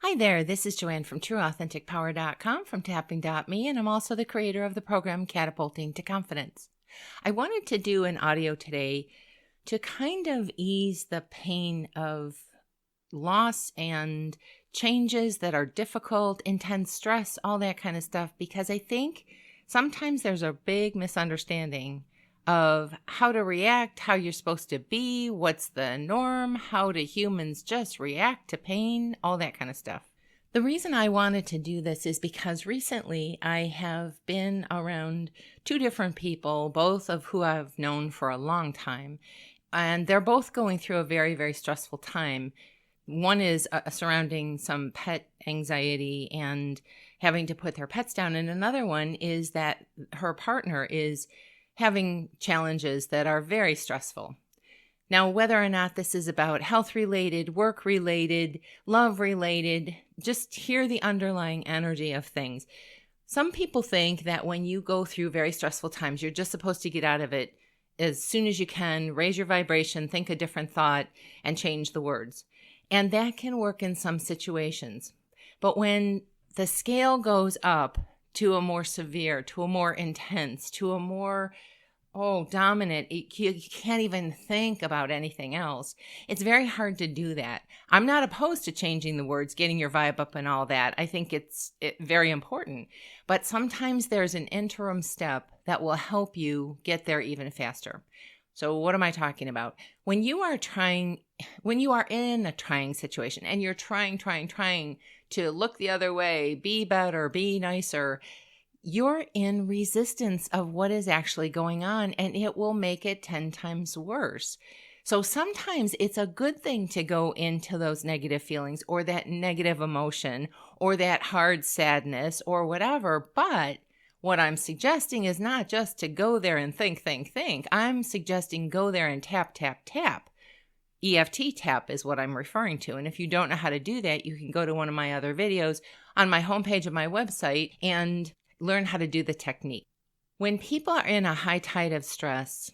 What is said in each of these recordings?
Hi there, this is Joanne from TrueAuthenticPower.com from Tapping.me, and I'm also the creator of the program Catapulting to Confidence. I wanted to do an audio today to kind of ease the pain of loss and changes that are difficult, intense stress, all that kind of stuff, because I think sometimes there's a big misunderstanding of how to react, how you're supposed to be, what's the norm, how do humans just react to pain, all that kind of stuff. The reason I wanted to do this is because recently I have been around two different people, both of who I've known for a long time, and they're both going through a very, very stressful time. One is surrounding some pet anxiety and having to put their pets down, and another one is that her partner is having challenges that are very stressful. Now, whether or not this is about health-related, work-related, love-related, just hear the underlying energy of things. Some people think that when you go through very stressful times, you're just supposed to get out of it as soon as you can, raise your vibration, think a different thought, and change the words. And that can work in some situations. But when the scale goes up to a more severe, to a more intense, to a more, dominant, you can't even think about anything else. It's very hard to do that. I'm not opposed to changing the words, getting your vibe up and all that. I think it's very important. But sometimes there's an interim step that will help you get there even faster. So what am I talking about? When you are in a trying situation and you're trying to look the other way, be better, be nicer, you're in resistance of what is actually going on, and it will make it 10 times worse. So sometimes it's a good thing to go into those negative feelings or that negative emotion or that hard sadness or whatever. But what I'm suggesting is not just to go there and think. I'm suggesting go there and tap. EFT tap is what I'm referring to. And if you don't know how to do that, you can go to one of my other videos on my homepage of my website and learn how to do the technique. When people are in a high tide of stress,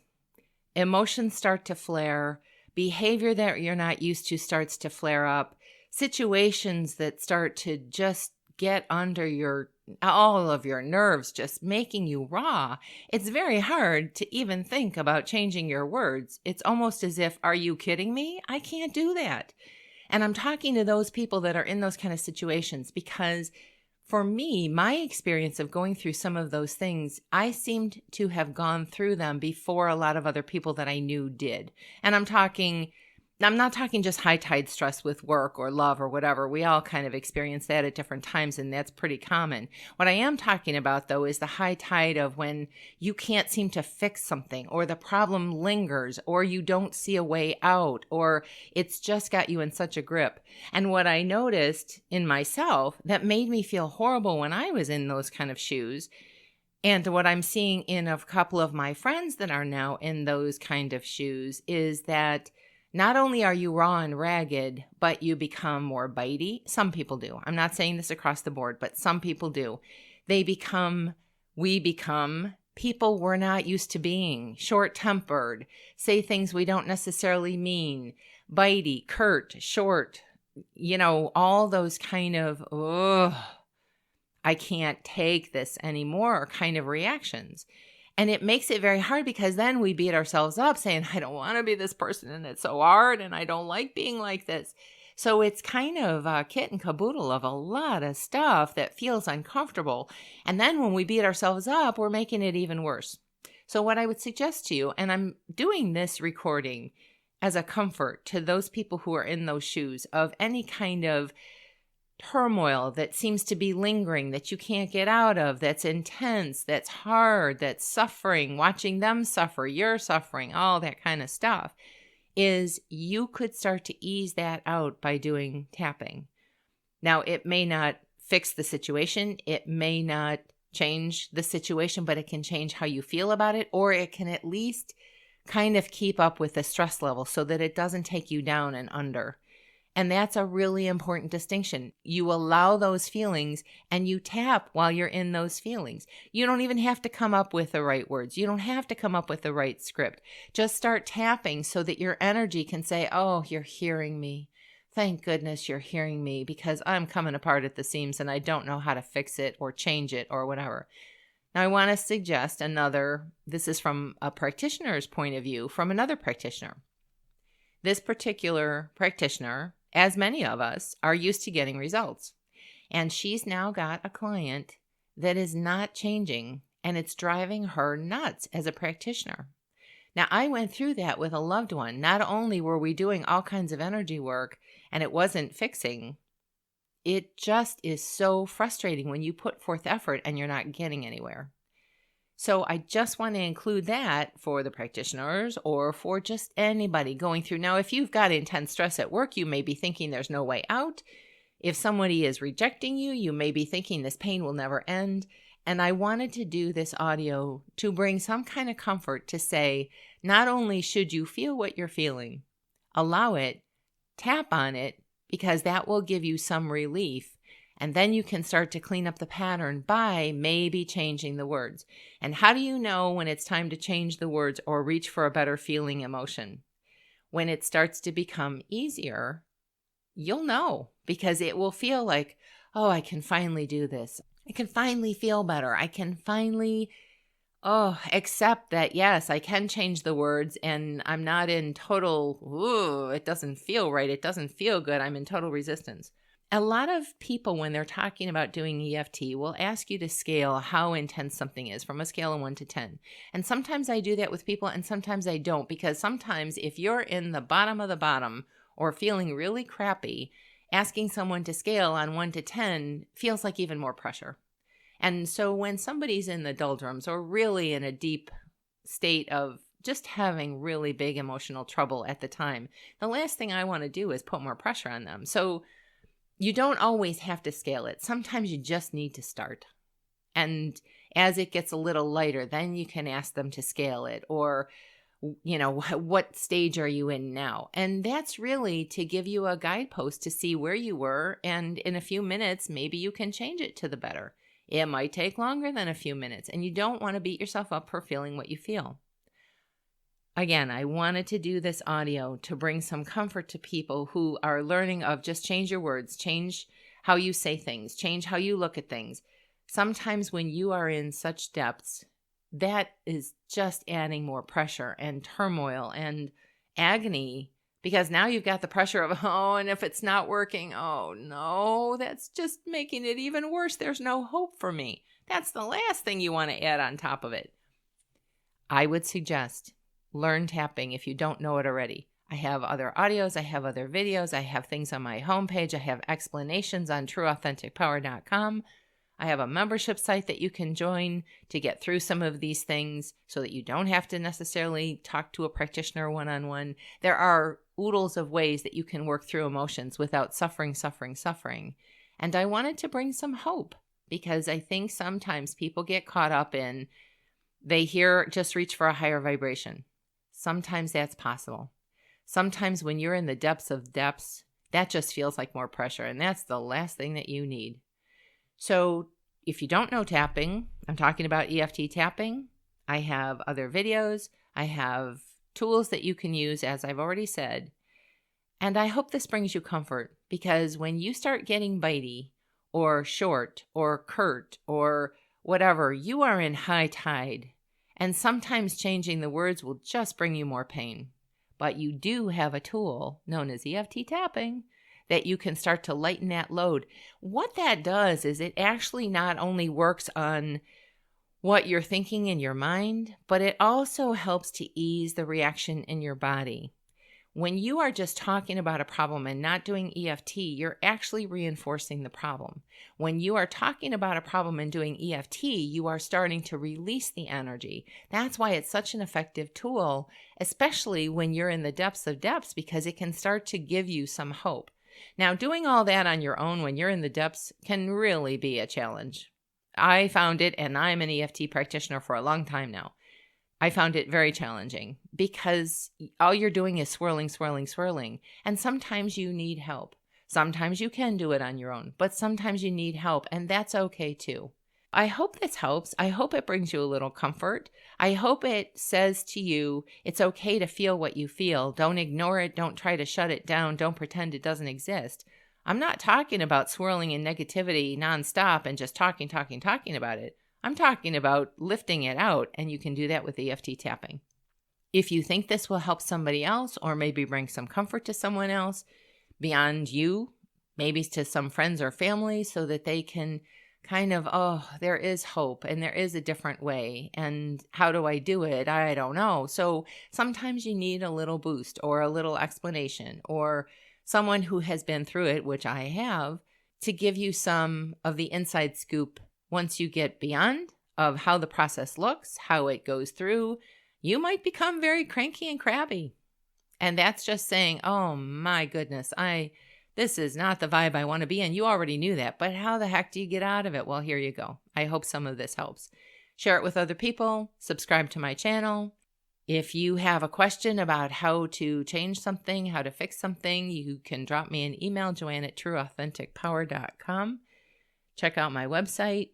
emotions start to flare, behavior that you're not used to starts to flare up, situations that start to just get under all of your nerves, just making you raw. It's very hard to even think about changing your words. It's almost as if, are you kidding me? I can't do that. And I'm talking to those people that are in those kind of situations because for me, my experience of going through some of those things, I seemed to have gone through them before a lot of other people that I knew did. And I'm not talking just high tide stress with work or love or whatever. We all kind of experience that at different times, and that's pretty common. What I am talking about, though, is the high tide of when you can't seem to fix something, or the problem lingers, or you don't see a way out, or it's just got you in such a grip. And what I noticed in myself that made me feel horrible when I was in those kind of shoes, and what I'm seeing in a couple of my friends that are now in those kind of shoes, is that not only are you raw and ragged, but you become more bitey. Some people do. I'm not saying this across the board, but some people do. We become people we're not used to being, short-tempered, say things we don't necessarily mean, bitey, curt, short, all those kind of, I can't take this anymore kind of reactions. And it makes it very hard because then we beat ourselves up saying, I don't want to be this person and it's so hard and I don't like being like this. So it's kind of a kit and caboodle of a lot of stuff that feels uncomfortable. And then when we beat ourselves up, we're making it even worse. So what I would suggest to you, and I'm doing this recording as a comfort to those people who are in those shoes of any kind of turmoil that seems to be lingering, that you can't get out of, that's intense, that's hard, that's suffering, watching them suffer, you're suffering, all that kind of stuff, is you could start to ease that out by doing tapping. Now, it may not fix the situation, it may not change the situation, but it can change how you feel about it, or it can at least kind of keep up with the stress level so that it doesn't take you down and under. And that's a really important distinction. You allow those feelings and you tap while you're in those feelings. You don't even have to come up with the right words. You don't have to come up with the right script. Just start tapping so that your energy can say, oh, you're hearing me. Thank goodness you're hearing me because I'm coming apart at the seams and I don't know how to fix it or change it or whatever. Now, I want to suggest this is from a practitioner's point of view, from another practitioner. This particular practitioner, as many of us, are used to getting results. And she's now got a client that is not changing, and it's driving her nuts as a practitioner. Now, I went through that with a loved one. Not only were we doing all kinds of energy work and it wasn't fixing, it just is so frustrating when you put forth effort and you're not getting anywhere. So I just want to include that for the practitioners or for just anybody going through. Now, if you've got intense stress at work, you may be thinking there's no way out. If somebody is rejecting you, you may be thinking this pain will never end. And I wanted to do this audio to bring some kind of comfort to say, not only should you feel what you're feeling, allow it, tap on it, because that will give you some relief. And then you can start to clean up the pattern by maybe changing the words. And how do you know when it's time to change the words or reach for a better feeling emotion? When it starts to become easier, you'll know, because it will feel like, oh, I can finally do this. I can finally feel better. I can finally, accept that, yes, I can change the words and I'm not in total, it doesn't feel right. It doesn't feel good. I'm in total resistance. A lot of people, when they're talking about doing EFT, will ask you to scale how intense something is from a scale of 1 to 10. And sometimes I do that with people and sometimes I don't, because sometimes if you're in the bottom of the bottom or feeling really crappy, asking someone to scale on 1 to 10 feels like even more pressure. And so when somebody's in the doldrums or really in a deep state of just having really big emotional trouble at the time, the last thing I want to do is put more pressure on them. So you don't always have to scale it. Sometimes you just need to start. And as it gets a little lighter, then you can ask them to scale it, or, what stage are you in now? And that's really to give you a guidepost to see where you were. And in a few minutes, maybe you can change it to the better. It might take longer than a few minutes, and you don't want to beat yourself up for feeling what you feel. Again, I wanted to do this audio to bring some comfort to people who are learning of just change your words, change how you say things, change how you look at things. Sometimes when you are in such depths, that is just adding more pressure and turmoil and agony, because now you've got the pressure of, and if it's not working, oh no, that's just making it even worse. There's no hope for me. That's the last thing you want to add on top of it. I would suggest learn tapping if you don't know it already. I have other audios, I have other videos, I have things on my homepage, I have explanations on trueauthenticpower.com. I have a membership site that you can join to get through some of these things so that you don't have to necessarily talk to a practitioner one-on-one. There are oodles of ways that you can work through emotions without suffering. And I wanted to bring some hope, because I think sometimes people get caught up in, they hear just reach for a higher vibration. Sometimes that's possible. Sometimes when you're in the depths of depths, that just feels like more pressure, and that's the last thing that you need. So if you don't know tapping, I'm talking about EFT tapping. I have other videos. I have tools that you can use, as I've already said. And I hope this brings you comfort, because when you start getting bitey or short or curt or whatever, you are in high tide. And sometimes changing the words will just bring you more pain. But you do have a tool known as EFT tapping that you can start to lighten that load. What that does is it actually not only works on what you're thinking in your mind, but it also helps to ease the reaction in your body. When you are just talking about a problem and not doing EFT, you're actually reinforcing the problem. When you are talking about a problem and doing EFT, you are starting to release the energy. That's why it's such an effective tool, especially when you're in the depths of depths, because it can start to give you some hope. Now, doing all that on your own when you're in the depths can really be a challenge. I found it, and I'm an EFT practitioner for a long time now. I found it very challenging because all you're doing is swirling. And sometimes you need help. Sometimes you can do it on your own, but sometimes you need help, and that's okay too. I hope this helps. I hope it brings you a little comfort. I hope it says to you, it's okay to feel what you feel. Don't ignore it. Don't try to shut it down. Don't pretend it doesn't exist. I'm not talking about swirling in negativity nonstop and just talking about it. I'm talking about lifting it out, and you can do that with EFT tapping. If you think this will help somebody else or maybe bring some comfort to someone else beyond you, maybe to some friends or family, so that they can kind of, oh, there is hope and there is a different way. And how do I do it? I don't know. So sometimes you need a little boost or a little explanation or someone who has been through it, which I have, to give you some of the inside scoop once you get beyond of how the process looks, how it goes through. You might become very cranky and crabby. And that's just saying, oh my goodness, this is not the vibe I want to be in. You already knew that, but how the heck do you get out of it? Well, here you go. I hope some of this helps. Share it with other people. Subscribe to my channel. If you have a question about how to change something, how to fix something, you can drop me an email, joanne@trueauthenticpower.com. Check out my website.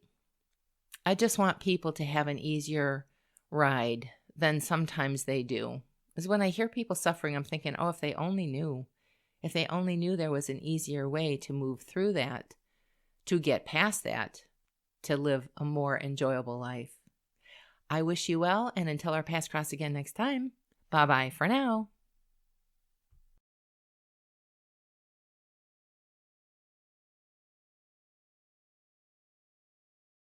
I just want people to have an easier ride than sometimes they do. Because when I hear people suffering, I'm thinking, oh, if they only knew. If they only knew there was an easier way to move through that, to get past that, to live a more enjoyable life. I wish you well, and until our paths cross again next time, bye-bye for now.